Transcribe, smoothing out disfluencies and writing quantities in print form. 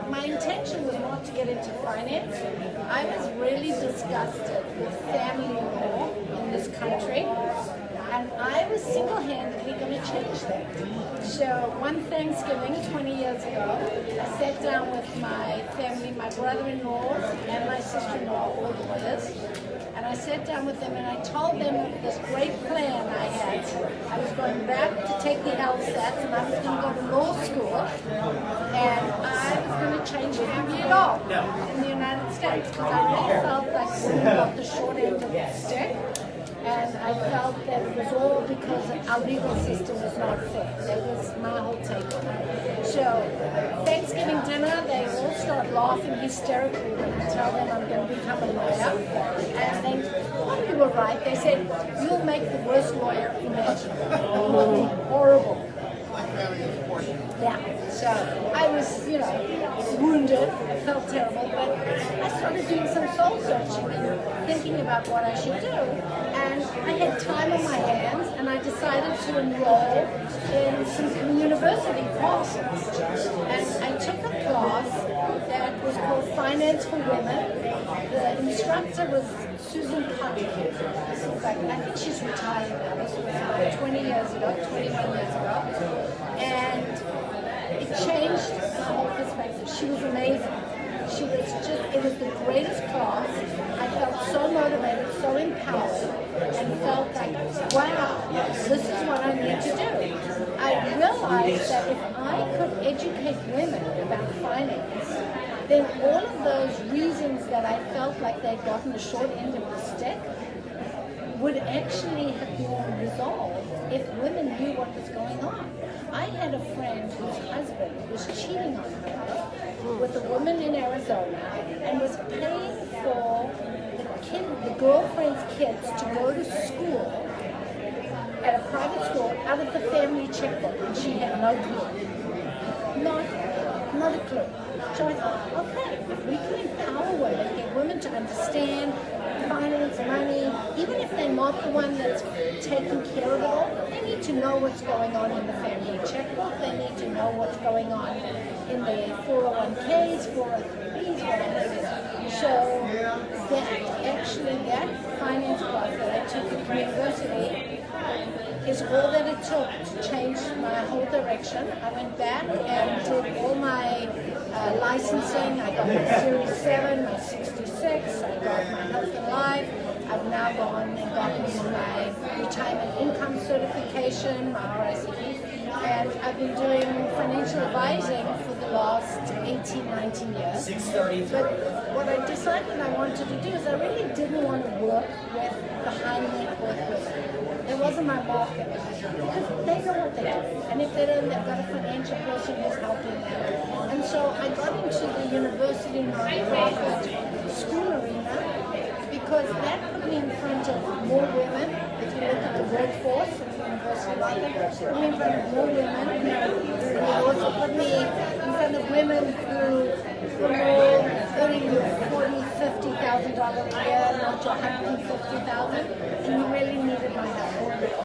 my intention was not to get into finance. I was really disgusted with family law in this country, and I was single-handedly going to change that. So one Thanksgiving 20 years ago, I sat down with my family, my brother-in-laws and my sister-in-law, all lawyers, and I sat down with them and I told them this great plan I had. I was going back to take the LSAT and I was going to go to law school, and I was going to change family law in the United States because I really felt like women got the short end of the stick. And I felt that it was all because our legal system was not fair. That was my whole take on it. So, Thanksgiving dinner, they all start laughing hysterically when I tell them I'm going to become a lawyer. And they probably were right. They said, you'll make the worst lawyer imaginable. Horrible. Yeah, so I was, wounded. I felt terrible, but I started doing some soul searching and thinking about what I should do. And I had time on my hands, and I decided to enroll in some Communiversity classes. And I took a class that was called Finance for Women. The instructor was Susan Cotton. I think she's retired now. This was about 21 years ago. And it changed my whole perspective. She was amazing. It was the greatest class. I felt so motivated, so empowered, and felt like, wow, this is what I need to do. I realized that if I could educate women about finance, then all of those reasons that I felt like they'd gotten the short end of the stick would actually have been resolved if women knew what was going on. I had a friend whose husband was cheating on her with a woman in Arizona and was paying for the girlfriend's kids to go to school at a private school out of the family checkbook, and she had no clue. Not a clue. So I thought, okay, if we can empower women, get women to understand finance, money, even if they're not the one that's taking care of it all, they need to know what's going on in the family checkbook, they need to know what's going on in the 401ks, 403bs, whatever it is. So that finance class that I took at Communiversity is all that it took to change my whole direction. I went back and did all my licensing. I got my Series 7, my 66, I got my Health and Life. I've now gone and gotten my retirement income certification, my RICE, and I've been doing financial advising for the last 18, 19 years. But what I decided I wanted to do is I really didn't want to work with the high net worth women. It wasn't my market, because they know what they're doing, and if they don't, they've got a financial person who's helping them. And so I got into the university nonprofit school arena because that put me in front of more women. If you look at the workforce of the university, put me in front of more women. It also put me in front of women who were earning $40,000, $50,000 a year, not to $150,000, and you really needed my help.